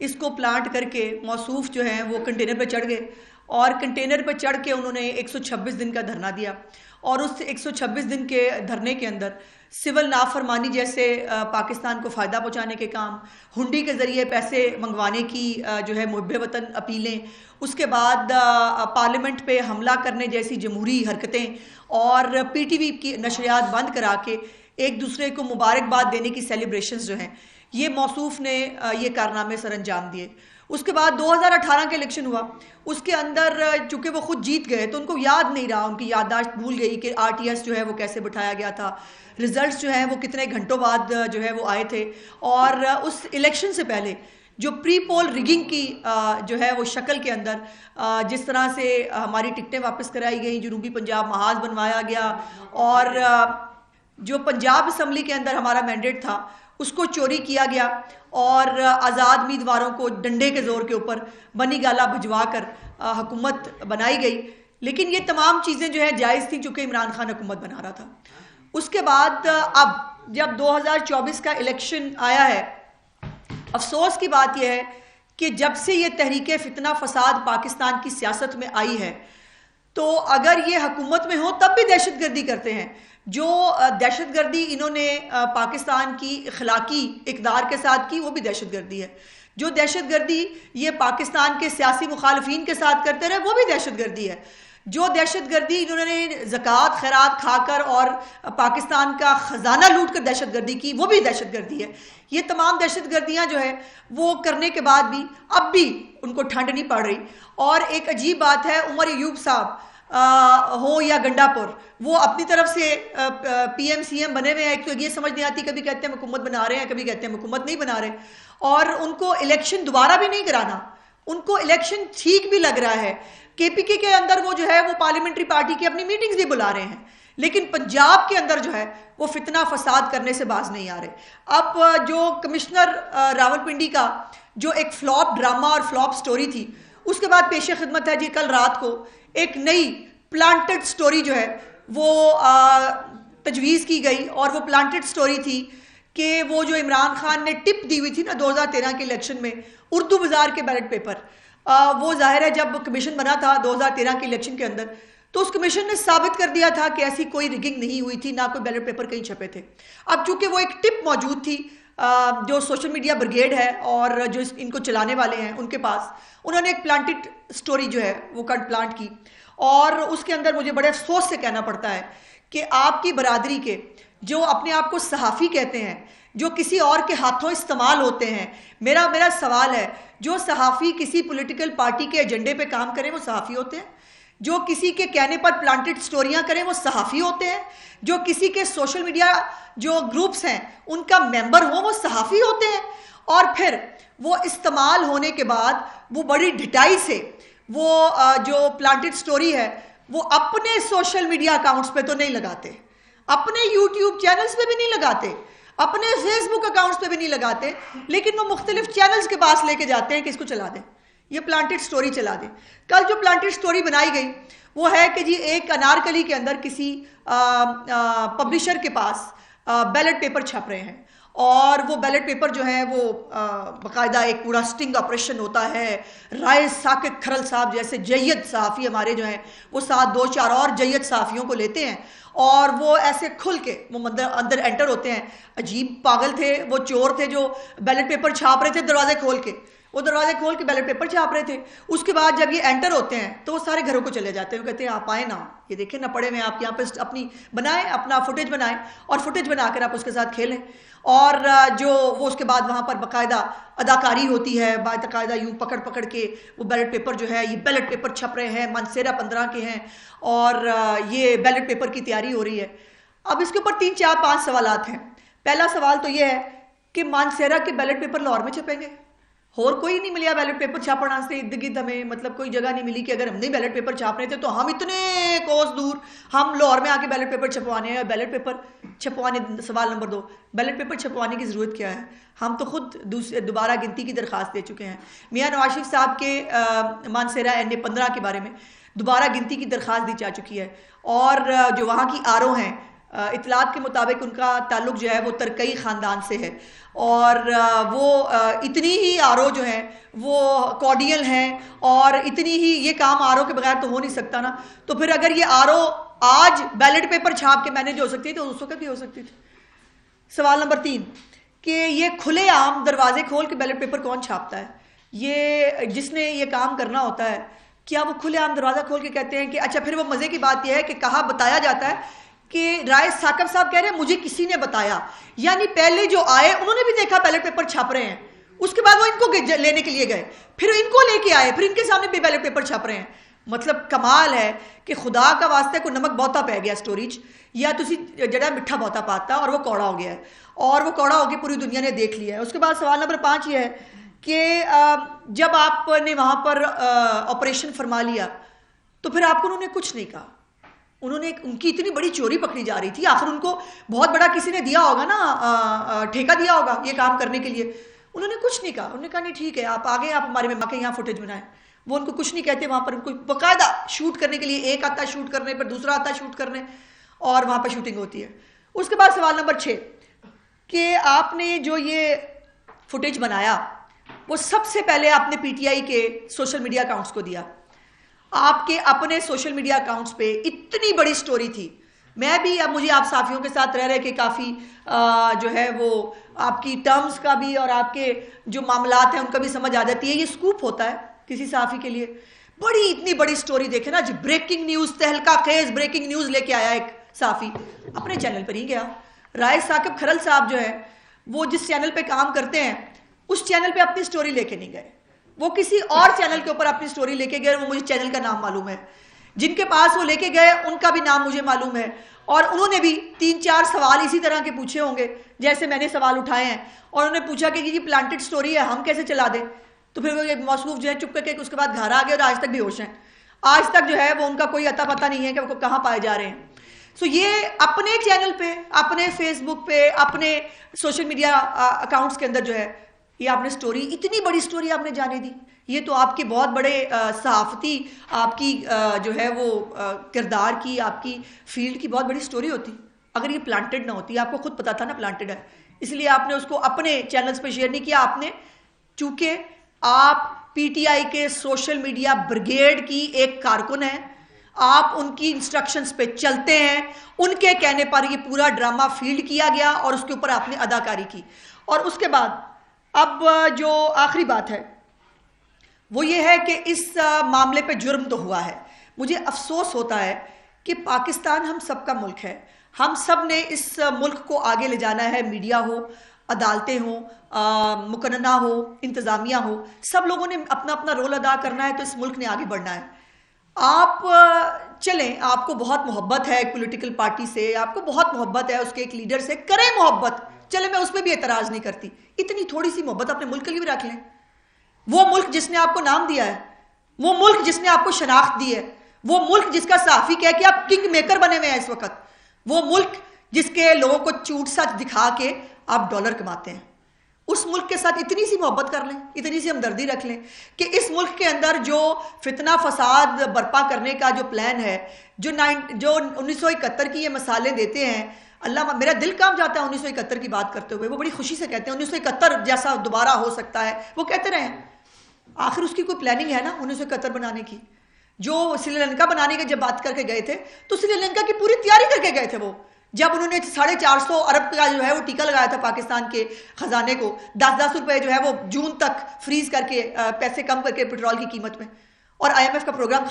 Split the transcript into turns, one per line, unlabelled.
اس کو پلانٹ کر کے موصوف جو ہیں وہ کنٹینر پہ چڑھ گئے، اور کنٹینر پہ چڑھ کے انہوں نے 126 دن کا دھرنا دیا، اور اس 126 دن کے دھرنے کے اندر سول نافرمانی جیسے پاکستان کو فائدہ پہنچانے کے کام، ہنڈی کے ذریعے پیسے منگوانے کی جو ہے محب وطن اپیلیں، اس کے بعد پارلیمنٹ پہ حملہ کرنے جیسی جمہوری حرکتیں، اور پی ٹی وی کی نشریات بند کرا کے ایک دوسرے کو مبارکباد دینے کی سیلیبریشنز جو ہیں، یہ موصوف نے یہ کارنامے سر انجام دیے۔ اس کے بعد 2018 کے الیکشن ہوا، اس کے اندر چونکہ وہ خود جیت گئے تو ان کو یاد نہیں رہا، ان کی یادداشت بھول گئی کہ آر ٹی ایس جو ہے وہ کیسے بٹھایا گیا تھا، ریزلٹس جو ہیں وہ کتنے گھنٹوں بعد جو ہے وہ آئے تھے، اور اس الیکشن سے پہلے جو پری پول ریگنگ کی جو ہے وہ شکل کے اندر جس طرح سے ہماری ٹکٹیں واپس کرائی گئیں، جنوبی پنجاب محاذ بنوایا گیا، اور جو پنجاب اسمبلی کے اندر ہمارا مینڈیٹ تھا اس کو چوری کیا گیا، اور آزاد امیدواروں کو ڈنڈے کے زور کے اوپر بنی گالا بھجوا کر حکومت بنائی گئی، لیکن یہ تمام چیزیں جو ہیں جائز تھیں چونکہ عمران خان حکومت بنا رہا تھا۔ اس کے بعد اب جب 2024 کا الیکشن آیا ہے، افسوس کی بات یہ ہے کہ جب سے یہ تحریک فتنہ فساد پاکستان کی سیاست میں آئی ہے تو اگر یہ حکومت میں ہوں تب بھی دہشت گردی کرتے ہیں۔ جو دہشت گردی انہوں نے پاکستان کی اخلاقی اقدار کے ساتھ کی وہ بھی دہشت گردی ہے، جو دہشت گردی یہ پاکستان کے سیاسی مخالفین کے ساتھ کرتے رہے وہ بھی دہشت گردی ہے، جو دہشت گردی انہوں نے زکوٰۃ خیرات کھا کر اور پاکستان کا خزانہ لوٹ کر دہشت گردی کی وہ بھی دہشت گردی ہے۔ یہ تمام دہشت گردیاں جو ہے وہ کرنے کے بعد بھی اب بھی ان کو ٹھنڈ نہیں پڑ رہی۔ اور ایک عجیب بات ہے، عمر ایوب صاحب ہو یا گنڈا پور، وہ اپنی طرف سے پی ایم سی ایم بنے ہوئے ہیں، ایک تو یہ سمجھ نہیں آتی، کبھی کہتے ہیں حکومت بنا رہے ہیں، کبھی کہتے ہیں حکومت نہیں بنا رہے، اور ان کو الیکشن دوبارہ بھی نہیں کرانا، ان کو الیکشن ٹھیک بھی لگ رہا ہے۔ کے پی کے اندر وہ جو ہے وہ پارلیمنٹری پارٹی کی اپنی میٹنگز بھی بلا رہے ہیں، لیکن پنجاب کے اندر جو ہے وہ فتنہ فساد کرنے سے باز نہیں آ رہے۔ اب جو کمشنر راولپنڈی کا جو ایک فلاپ ڈرامہ اور فلاپ سٹوری تھی، اس کے بعد پیش خدمت ہے جی کل رات کو ایک نئی پلانٹڈ سٹوری جو ہے وہ تجویز کی گئی، اور وہ پلانٹڈ سٹوری تھی کہ وہ جو عمران خان نے ٹپ دی ہوئی تھی نا 2013 کے الیکشن میں اردو بازار کے بیلٹ پیپر، وہ ظاہر ہے جب کمیشن بنا تھا 2013 کے الیکشن کے اندر تو اس کمیشن نے ثابت کر دیا تھا کہ ایسی کوئی ریگنگ نہیں ہوئی تھی، نہ کوئی بیلٹ پیپر کہیں چھپے تھے۔ اب چونکہ وہ ایک ٹپ موجود تھی جو سوشل میڈیا بریگیڈ ہے اور جو ان کو چلانے والے ہیں ان کے پاس، انہوں نے ایک پلانٹڈ سٹوری جو ہے وہ پلانٹ کی، اور اس کے اندر مجھے بڑے افسوس سے کہنا پڑتا ہے کہ آپ کی برادری کے جو اپنے آپ کو صحافی کہتے ہیں، جو کسی اور کے ہاتھوں استعمال ہوتے ہیں، میرا سوال ہے جو صحافی کسی پولیٹیکل پارٹی کے ایجنڈے پہ کام کریں وہ صحافی ہوتے ہیں؟ جو کسی کے کہنے پر پلانٹڈ سٹوریاں کریں وہ صحافی ہوتے ہیں؟ جو کسی کے سوشل میڈیا جو گروپس ہیں ان کا ممبر ہوں وہ صحافی ہوتے ہیں؟ اور پھر وہ استعمال ہونے کے بعد وہ بڑی ڈھٹائی سے وہ جو پلانٹڈ سٹوری ہے وہ اپنے سوشل میڈیا اکاؤنٹس پہ تو نہیں لگاتے، اپنے یوٹیوب چینلز پہ بھی نہیں لگاتے، اپنے فیس بک اکاؤنٹس پہ بھی نہیں لگاتے، لیکن وہ مختلف چینلز کے پاس لے کے جاتے ہیں کہ اس کو چلا دیں، یہ پلانٹڈ سٹوری چلا دیں۔ کل جو پلانٹڈ سٹوری بنائی گئی وہ ہے کہ جی ایک انارکلی کے اندر کسی پبلشر کے پاس بیلٹ پیپر چھپ رہے ہیں، اور وہ بیلٹ پیپر جو ہے وہ باقاعدہ ایک پورا سٹنگ آپریشن ہوتا ہے، رائے ثاقب کھرل صاحب جیسے جید صحافی ہمارے جو ہیں وہ ساتھ 2-4 اور جید صحافیوں کو لیتے ہیں، اور وہ ایسے کھل کے وہ اندر انٹر ہوتے ہیں۔ عجیب پاگل تھے وہ، چور تھے جو بیلٹ پیپر چھاپ رہے تھے دروازے کھول کے، وہ دروازے کھول کے بیلٹ پیپر چھاپ رہے تھے۔ اس کے بعد جب یہ انٹر ہوتے ہیں تو وہ سارے گھروں کو چلے جاتے ہیں، وہ کہتے ہیں آپ آئیں نا، یہ دیکھیں نہ پڑے میں آپ یہاں پہ اپنی بنائیں، اپنا فوٹیج بنائیں، اور فوٹیج بنا کر آپ اس کے ساتھ کھیلیں، اور جو وہ اس کے بعد وہاں پر باقاعدہ اداکاری ہوتی ہے، باقاعدہ یوں پکڑ کے وہ بیلٹ پیپر جو ہے، یہ بیلٹ پیپر چھپ رہے ہیں، مانسیرا 15 کے ہیں، اور یہ بیلٹ پیپر کی تیاری ہو رہی ہے۔ اب اس کے اوپر 3-4-5 سوالات ہیں۔ پہلا سوال تو یہ ہے کہ مانسیرا کے بیلٹ پیپر لاہور میں چھپیں گے؟ اور کوئی نہیں ملیا بیلٹ پیپر چھاپنا سے، ارد گرد ہمیں مطلب کوئی جگہ نہیں ملی کہ اگر ہم نہیں بیلٹ پیپر چھاپ رہے تھے تو ہم اتنے کوس دور ہم لاہور میں آ کے بیلٹ پیپر چھپوانے ہیں۔ بیلٹ پیپر چھپوانے، سوال نمبر 2، بیلٹ پیپر چھپوانے کی ضرورت کیا ہے؟ ہم تو خود دوبارہ گنتی کی درخواست دے چکے ہیں۔ میاں نواز شریف صاحب کے مانسیرا NA 15 کے بارے میں دوبارہ گنتی کی درخواست دی جا چکی ہے، اور جو وہاں کی RO ہیں اطلاعات کے مطابق ان کا تعلق جو ہے وہ ترکئی خاندان سے ہے، اور وہ اتنی ہی آرو جو ہیں وہ کارڈیل ہیں، اور اتنی ہی یہ کام آرو کے بغیر تو ہو نہیں سکتا نا. تو پھر اگر یہ آرو آج بیلٹ پیپر چھاپ کے مینیج ہو سکتی ہے تو اس وقت بھی ہو سکتی تھی. سوال نمبر 3 کہ یہ کھلے عام دروازے کھول کے بیلٹ پیپر کون چھاپتا ہے؟ یہ جس نے یہ کام کرنا ہوتا ہے، کیا وہ کھلے عام دروازہ کھول کے کہتے ہیں کہ اچھا؟ پھر وہ مزے کی بات یہ ہے کہ کہا بتایا جاتا ہے کہ رائس ثاقب صاحب کہہ رہے ہیں مجھے کسی نے بتایا، یعنی پہلے جو آئے انہوں نے بھی دیکھا بیلٹ پیپر چھاپ رہے ہیں، اس کے بعد وہ ان کو لینے کے لیے گئے، پھر ان کو لے کے آئے، پھر ان کے سامنے بھی بیلٹ پیپر چھاپ رہے ہیں. مطلب کمال ہے کہ خدا کا واسطہ کو نمک بہتا پہ گیا سٹوریج، یا تسی جڑا مٹھا بہتا پاتا اور وہ کوڑا ہو گیا ہے، اور وہ کوڑا ہو کے پوری دنیا نے دیکھ لیا ہے. اس کے بعد سوال نمبر 5 یہ ہے کہ جب آپ نے وہاں پر آپریشن فرما لیا تو پھر آپ کو انہوں نے کچھ نہیں کہا. انہوں نے ان کی اتنی بڑی چوری پکڑی جا رہی تھی، آخر ان کو بہت بڑا کسی نے دیا ہوگا نا، ٹھیکہ دیا ہوگا یہ کام کرنے کے لیے. انہوں نے کچھ نہیں کہا، انہوں نے کہا نہیں ٹھیک ہے آپ آگے آپ ہمارے میں یہاں فوٹیج بنائیں. وہ ان کو کچھ نہیں کہتے، وہاں پر ان کو باقاعدہ شوٹ کرنے کے لیے ایک آتا شوٹ کرنے پر دوسرا آتا شوٹ کرنے، اور وہاں پہ شوٹنگ ہوتی ہے. اس کے بعد سوال نمبر 6 کہ آپ نے جو یہ فوٹیج بنایا وہ سب سے پہلے آپ نے پی ٹی آئی کے سوشل میڈیا اکاؤنٹس کو دیا. آپ کے اپنے سوشل میڈیا اکاؤنٹس پہ اتنی بڑی سٹوری تھی. میں بھی اب مجھے آپ صحافیوں کے ساتھ رہ کے کافی جو ہے وہ آپ کی ٹرمز کا بھی اور آپ کے جو معاملات ہیں ان کا بھی سمجھ آ جاتی ہے. یہ سکوپ ہوتا ہے کسی صحافی کے لیے. بڑی اتنی بڑی سٹوری دیکھیں نا جی، بریکنگ نیوز، تہلکہ خیز بریکنگ نیوز لے کے آیا ایک صحافی، اپنے چینل پر ہی گیا. رائس ثاقب کھرل صاحب جو ہے وہ جس چینل پہ کام کرتے ہیں اس چینل پہ اپنی سٹوری لے کے نہیں گئے، وہ کسی اور چینل کے اوپر اپنی سٹوری لے کے گئے. وہ مجھے چینل کا نام معلوم ہے، جن کے پاس وہ لے کے گئے ان کا بھی نام مجھے معلوم ہے، اور انہوں نے بھی 3-4 سوال اسی طرح کے پوچھے ہوں گے جیسے میں نے سوال اٹھائے ہیں. اور انہوں نے پوچھا کہ یہ پلانٹڈ سٹوری ہے ہم کیسے چلا دیں؟ تو پھر وہ موصوف جو ہے چپ کر کے اس کے بعد گھر آ گئے، اور آج تک بھی ہوش ہیں. آج تک جو ہے وہ ان کا کوئی اتا پتہ نہیں ہے کہ وہ کہاں پائے جا رہے ہیں. سو یہ اپنے چینل پہ، اپنے فیس بک پہ، اپنے سوشل میڈیا اکاؤنٹس کے اندر جو ہے یہ آپ نے سٹوری، اتنی بڑی سٹوری آپ نے جانے دی. یہ تو آپ کے بہت بڑے صحافتی آپ کی جو ہے وہ کردار کی، آپ کی فیلڈ کی بہت بڑی سٹوری ہوتی. اگر یہ پلانٹڈ نہ ہوتی، آپ کو خود پتا تھا نا پلانٹڈ ہے، اس لیے آپ نے اس کو اپنے چینلز پہ شیئر نہیں کیا. آپ نے چونکہ آپ پی ٹی آئی کے سوشل میڈیا بریگیڈ کی ایک کارکن ہیں، آپ ان کی انسٹرکشنز پہ چلتے ہیں، ان کے کہنے پر یہ پورا ڈرامہ فیلڈ کیا گیا اور اس کے اوپر آپ نے اداکاری کی. اور اس کے بعد اب جو آخری بات ہے وہ یہ ہے کہ اس معاملے پہ جرم تو ہوا ہے. مجھے افسوس ہوتا ہے کہ پاکستان ہم سب کا ملک ہے، ہم سب نے اس ملک کو آگے لے جانا ہے. میڈیا ہو، عدالتیں ہوں، مقننہ ہو، انتظامیہ ہو، سب لوگوں نے اپنا اپنا رول ادا کرنا ہے، تو اس ملک نے آگے بڑھنا ہے. آپ چلیں، آپ کو بہت محبت ہے ایک پولیٹیکل پارٹی سے، آپ کو بہت محبت ہے اس کے ایک لیڈر سے، کریں محبت، چلیں میں اس پہ بھی اعتراض نہیں کرتی. اتنی تھوڑی سی محبت اپنے ملک کے لیے بھی رکھ لیں. وہ ملک جس نے آپ کو نام دیا ہے، وہ ملک جس نے آپ کو شناخت دی ہے، وہ ملک جس کا صحافی کہہ کہ آپ کنگ میکر بنے ہوئے ہیں اس وقت، وہ ملک جس کے لوگوں کو چوٹ سچ دکھا کے آپ ڈالر کماتے ہیں، اس ملک کے ساتھ اتنی سی محبت کر لیں، اتنی سی ہمدردی رکھ لیں کہ اس ملک کے اندر جو فتنہ فساد برپا کرنے کا جو پلان ہے، جو 1971 کی یہ مثالیں دیتے ہیں. اللہ میرا دل کام جاتا ہے 1971 کی بات کرتے ہوئے. وہ بڑی خوشی سے کہتے ہیں 1971 جیسا دوبارہ ہو سکتا ہے، وہ کہتے رہے. آخر اس کی کوئی پلاننگ ہے نا 1971 بنانے کی. جو سری لنکا بنانے کے جب بات کر کے گئے تھے تو سری لنکا کی پوری تیاری کر کے گئے تھے. وہ جب انہوں نے 450 ارب کا جو ہے وہ ٹیکہ لگایا تھا پاکستان کے خزانے کو، 10-10 روپے جو ہے وہ جون تک فریز کر کے پیسے کم کر کے پیٹرول کی قیمت میں، اور IMF کا پروگرام